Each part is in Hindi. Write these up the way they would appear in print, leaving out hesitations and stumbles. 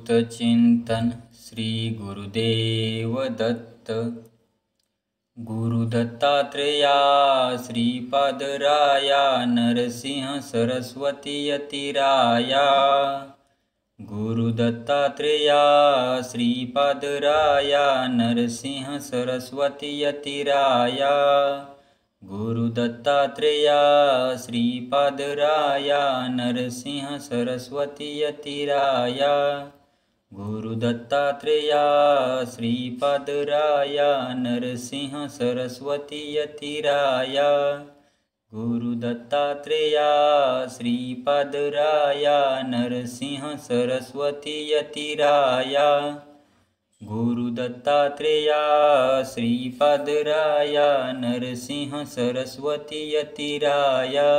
चिंतन श्री गुरुदेव दत्त। गुरु दत्तात्रेया श्रीपादराया नरसिंह सरस्वती यतिराया। गुरु दत्तात्रेया श्रीपादराया नरसिंह सरस्वती यतिराया। गुरु दत्तात्रेया श्रीपादराया नरसिंह सरस्वती यतिराया। गुरु दत्तात्रेया श्रीपादराया नरसिंह सरस्वती यतिराया। गुरु दत्तात्रेया श्रीपादराया नरसिंह सरस्वती यतिराया। गुरु दत्तात्रेया श्रीपादराया नरसिंह सरस्वती यतिराया।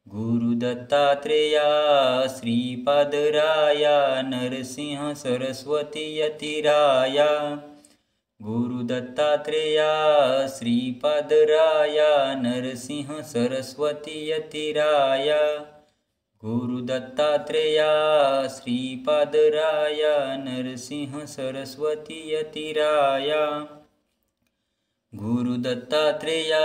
गुरु दत्तात्रेया श्रीपादराया नरसिंह सरस्वती यतिराया। गुरु दत्तात्रेया श्रीपादराया नरसिंह सरस्वती यतिराया। गुरु दत्तात्रेया श्रीपादराया नरसिंह सरस्वती यतिराया। गुरु दत्तात्रेया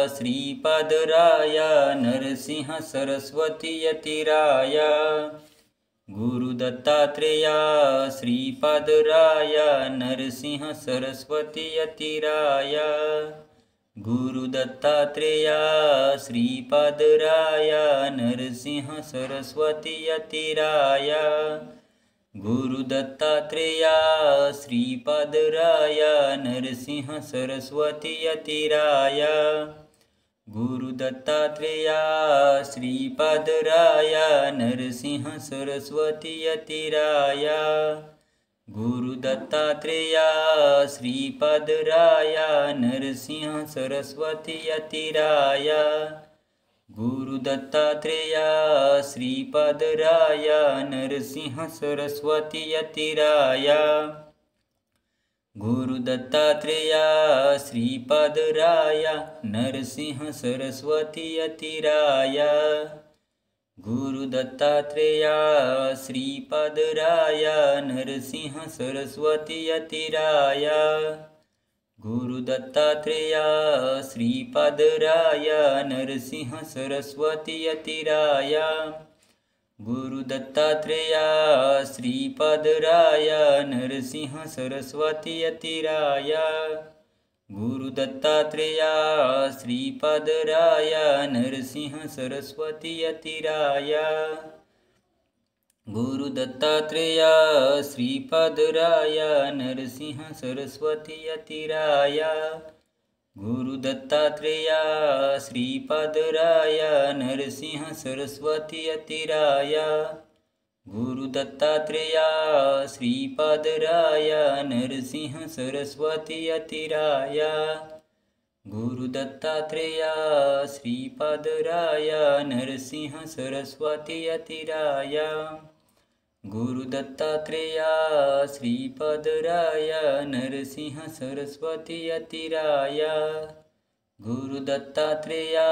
श्रीपादराया नरसिंह सरस्वती यतिराया। गुरु दत्तात्रेया श्रीपादराया नरसिंह सरस्वती यतिराया। गुरु दत्तात्रेया श्रीपादराया नरसिंह सरस्वती यतिराया। गुरु दत्तात्रेया श्रीपादराया नरसिंह सरस्वती यतिराया। गुरु दत्तात्रेया श्रीपादराया नरसिंह सरस्वती यतिराया। गुरु दत्तात्रेया श्रीपादराया नरसिंह सरस्वती यतिराया। गुरु दत्तात्रेया श्रीपादराया नरसिंह सरस्वती यतिराया। गुरु दत्तात्रेया श्रीपादराया नरसिंह सरस्वती यतिराया। गुरु दत्तात्रेया श्रीपादराया नरसिंह सरस्वती यतिराया। गुरु दत्तात्रेया श्रीपादराया नरसिंह सरस्वती यतिराया। गुरु दत्तात्रेया श्रीपादराया नरसिंह सरस्वती यतिराया। गुरु दत्तात्रेया श्रीपादराया नरसिंह सरस्वती यतिराया। गुरु दत्तात्रेया श्रीपादराया नरसिंह सरस्वती यतिराया। गुरु दत्तात्रेया श्रीपादराया नरसिंह सरस्वती यतिराया। गुरु दत्तात्रेया श्रीपादराया नरसिंह सरस्वती यतिराया। गुरु दत्तात्रेया श्रीपादराया नरसिंह सरस्वती यतिराया। गुरु दत्तात्रेया श्रीपादराया नरसिंह सरस्वती यतिराया। गुरु दत्तात्रेया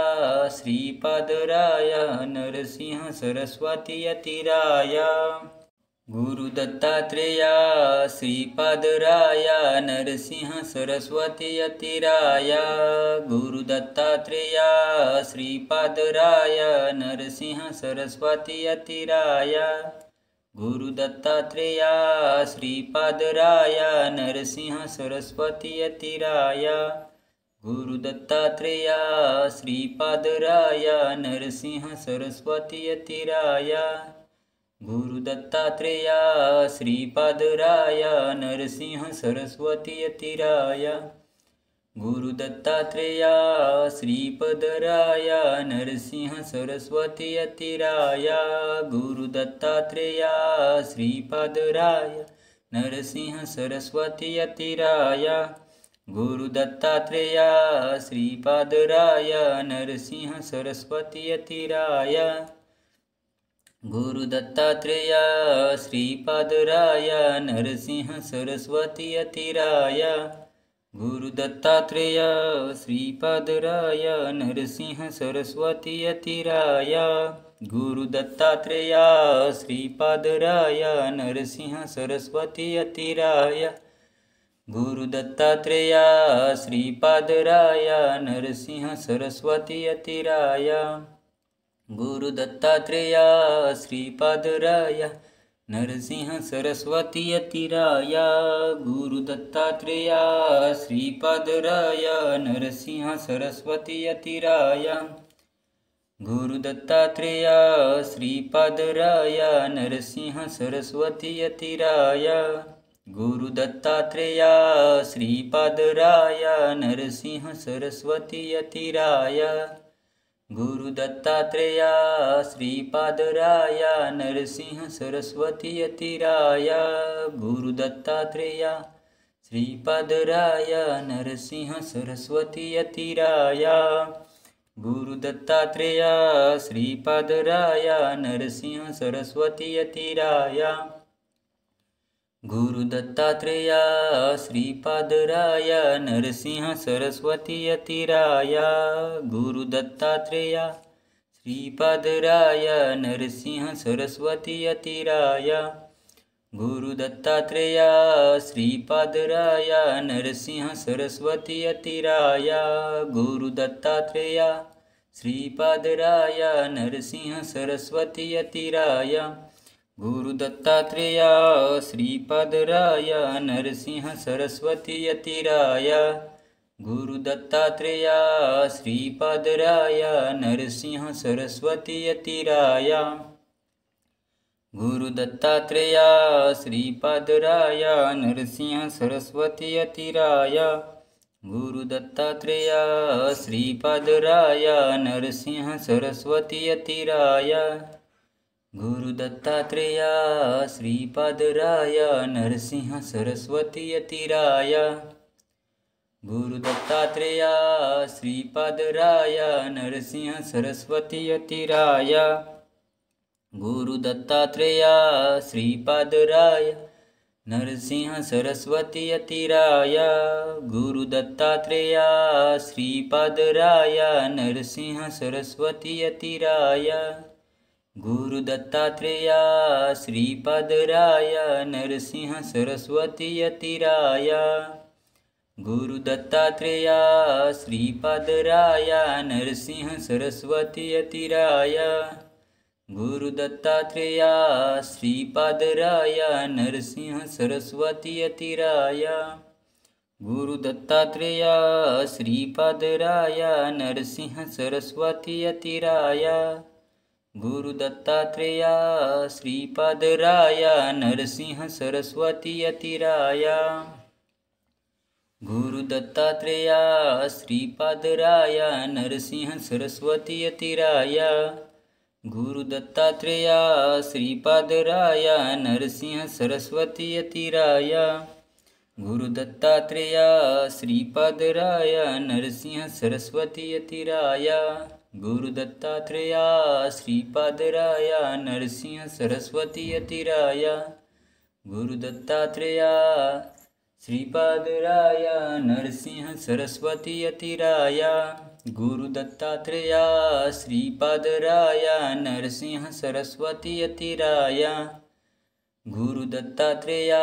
श्रीपादराया नरसिंह सरस्वती यतिराया। गुरु दत्तात्रेया श्रीपादराया नरसिंह सरस्वती यतिराया। गुरु दत्तात्रेया श्रीपादराया नरसिंह सरस्वती यतिराया। गुरु दत्तात्रेया श्रीपादराया नरसिंह सरस्वती यतिराया। गुरु दत्तात्रेया श्रीपादराया नरसिंह सरस्वती यतिराया। गुरु दत्तात्रेया श्रीपादराया नरसिंह सरस्वती यतिराया। गुरु दत्तात्रेया श्रीपादराया नरसिंह सरस्वती यतिराया। गुरु दत्तात्रेया श्रीपादराया नरसिंह सरस्वती यतिराया। गुरु दत्तात्रेया श्रीपादराया नरसिंह सरस्वती यतिराया। गुरु दत्तात्रेया श्रीपादराया नरसिंह सरस्वती यतिराया। गुरु दत्तात्रेया श्रीपादराया नरसिंह सरस्वती यतिराया। गुरु दत्तात्रेय श्रीपादराय नरसिंह सरस्वती यतिराय गुरु दत्तात्रेय श्रीपादराय नरसिंह सरस्वती यतिराय गुरु दत्तात्रेय श्रीपादराय नरसिंह सरस्वती यतिराय गुरु दत्तात्रेय श्रीपादराय नरसिंह सरस्वती यतिराय गुरु दत्तात्रेय श्रीपादराय नरसिंह सरस्वती यतिराय गुरु दत्तात्रेय श्रीपादराय नरसिंह सरस्वती यतिराय गुरु दत्तात्रेय श्रीपादराय नरसिंह सरस्वती यतिराय गुरु दत्तात्रेय श्रीपादराय नरसिंह सरस्वती यतिराय गुरु दत्तात्रेय श्रीपादराय नरसिंह सरस्वती यतिराय गुरु दत्तात्रेय श्रीपादराय नरसिंह सरस्वती यतिराय गुरु दत्तात्रेय श्रीपादराय नरसिंह सरस्वती यतिराय गुरु दत्तात्रेय श्रीपादराय नरसिंह सरस्वती यतिराय गुरु दत्तात्रेय श्रीपादराय नरसिंह सरस्वती यतिराय गुरु दत्तात्रेय श्रीपादराय नरसिंह सरस्वती यतिराय गुरु दत्तात्रेय श्रीपादराय नरसिंह सरस्वती यतिराय गुरु दत्तात्रेय श्रीपादराय नरसिंह सरस्वती यतिराय गुरु दत्तात्रेय श्रीपादराय नरसिंह सरस्वती यतिराय गुरु दत्तात्रेय श्रीपादराय नरसिंह सरस्वती यतिराय गुरु दत्तात्रेय श्रीपादराय नरसिंह सरस्वती यतिराय गुरु दत्तात्रेय श्रीपादराय नरसिंह सरस्वती यतिराय गुरु दत्तात्रेय श्रीपादराय नरसिंह सरस्वती यतिराय गुरु दत्तात्रेय श्रीपादराय नरसिंह सरस्वती यतिराय गुरु दत्तात्रेय श्रीपादराय नरसिंह सरस्वती यतिराय गुरु दत्तात्रेय श्रीपादराय नरसिंह सरस्वती यतिराय गुरु दत्तात्रेय श्रीपादराय नरसिंह सरस्वती यतिराय गुरु दत्तात्रेय श्रीपादराय नरसिंह सरस्वती यतिराय गुरु दत्तात्रेय श्रीपादराय नरसिंह सरस्वती यतिराय गुरु दत्तात्रेय श्रीपादराय नरसिंह सरस्वती यतिराय गुरु दत्तात्रेय श्रीपादराय नरसिंह सरस्वती यतिराय गुरु दत्तात्रेय श्रीपादराय नरसिंह सरस्वती यतिराय गुरु दत्तात्रेय श्रीपादराय नरसिंह सरस्वती यतिराय गुरु दत्तात्रेय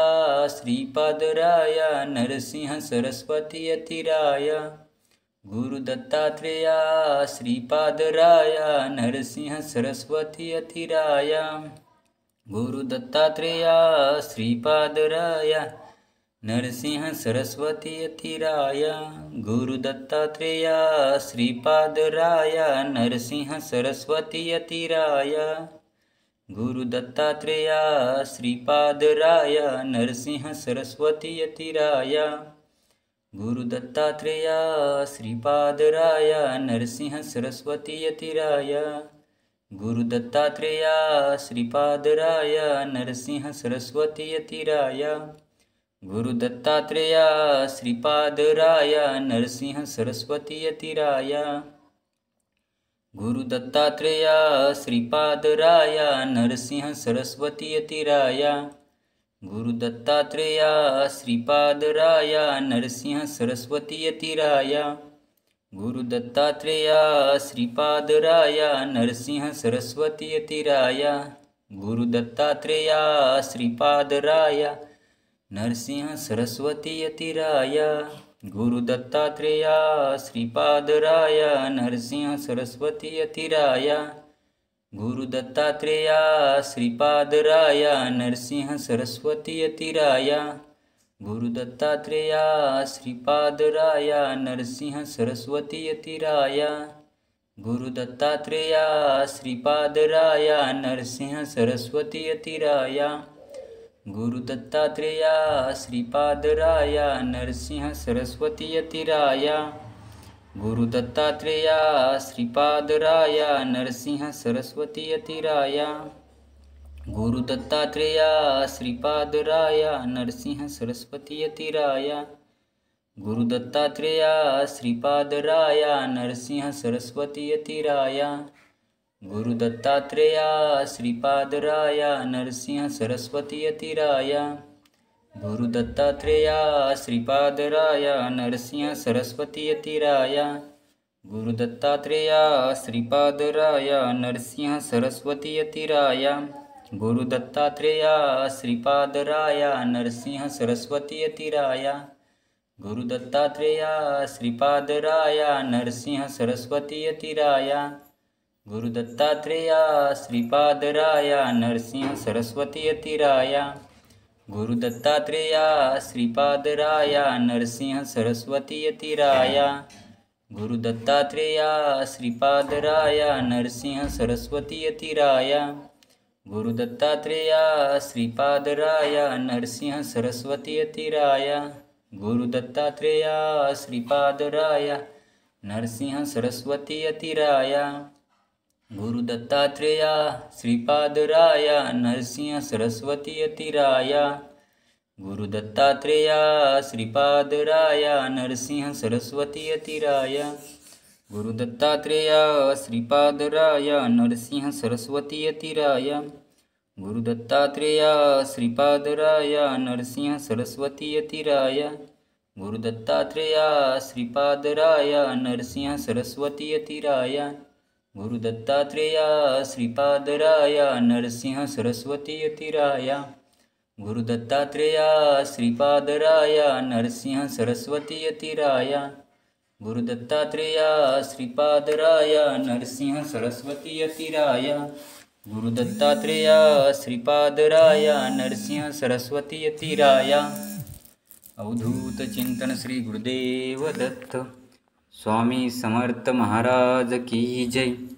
श्रीपादराय नरसिंह सरस्वती यतिराय गुरु दत्तात्रेय श्रीपादराय नरसिंह सरस्वती यतिराय गुरु दत्तात्रेय श्रीपादराय नरसिंह सरस्वती यतिराय गुरु दत्तात्रेय श्रीपादराय नरसिंह सरस्वती यतिराय गुरु दत्तात्रेय श्रीपादराय नरसिंह सरस्वती यतिराय गुरु दत्तात्रेय श्रीपादराय नरसिंह सरस्वती यतिराय गुरु दत्तात्रेय श्रीपादराय नरसिंह सरस्वती यतिराय गुरु दत्तात्रेय श्रीपादराय नरसिंह सरस्वती यतिराय गुरु दत्तात्रेय श्रीपादराय नरसिंह सरस्वती यतिराय गुरु दत्तात्रेय श्रीपादराय नरसिंह सरस्वती यतिराय गुरु दत्तात्रेय श्रीपादराय नरसिंह सरस्वती यतिराय गुरु दत्तात्रेय श्रीपादराय नरसिंह सरस्वती यतिराय। गुरु दत्तात्रेय श्रीपादराय नरसिंह सरस्वती यतिराय। गुरु दत्तात्रेय श्रीपादराय नरसिंह सरस्वती यतिराय। गुरु दत्तात्रेय श्रीपादराय नरसिंह सरस्वती यतिराय। गुरु दत्तात्रेय श्रीपादराय नरसिंह सरस्वती यतिराय। गुरु दत्तात्रेय श्रीपादराय नरसिंह सरस्वती यतिराय। गुरु दत्तात्रेय श्रीपादराय नरसिंह सरस्वती यतिराय। गुरु दत्तात्रेय श्रीपादराय नरसिंह सरस्वती यतिराय। गुरु दत्तात्रेय श्रीपादराय नरसिंह सरस्वती यतिराय। गुरु दत्तात्रेय श्रीपादराय नरसिंह सरस्वती यतिराय। गुरु दत्तात्रेय श्रीपादराय नरसिंह सरस्वती यतिराय। गुरु दत्तात्रेय श्रीपादराय नरसिंह सरस्वती यतिराय। गुरु दत्तात्रेय श्रीपादराय नरसिंह सरस्वती यतिराय। गुरु दत्तात्रेय श्रीपादराय नरसिंह सरस्वती यतिराय। गुरु दत्तात्रेय श्रीपादराय नरसिंह सरस्वती यतिराय। गुरु दत्तात्रेय श्रीपादराय नरसिंह सरस्वती यतिराय। गुरु दत्तात्रेय श्रीपादराय नरसिंह सरस्वती यतिराय। गुरु दत्तात्रेय श्रीपादराय नरसिंह सरस्वती यतिराय। गुरु दत्तात्रेय श्रीपादराय नरसिंह सरस्वती यतिराय। गुरु दत्तात्रेय श्रीपादराय नरसिंह सरस्वती यतिराय। गुरु दत्तात्रेय श्रीपादराय नरसिंह सरस्वती यतिराय। गुरु दत्तात्रेय श्रीपादराय नरसिंह सरस्वती यतिराय। गुरु दत्तात्रेय श्रीपादराय नरसिंह सरस्वती यतिराय। गुरु दत्तात्रेय श्रीपादराय नरसिंह सरस्वती यतिराय। गुरु दत्तात्रेय श्रीपादराय नरसिंह सरस्वती यतिराय। गुरु दत्तात्रेय श्रीपादराय नरसिंह सरस्वती यतिराय। गुरु दत्तात्रेय श्रीपादराय नरसिंह सरस्वती यतिराय। गुरु दत्तात्रेय श्रीपादराय नरसिंह सरस्वती यतिराय। गुरु दत्तात्रेय श्रीपादराय नरसिंह सरस्वती यतिराय। अवधूत चिंतन श्री गुरुदेव दत्त। स्वामी समर्थ महाराज की जय।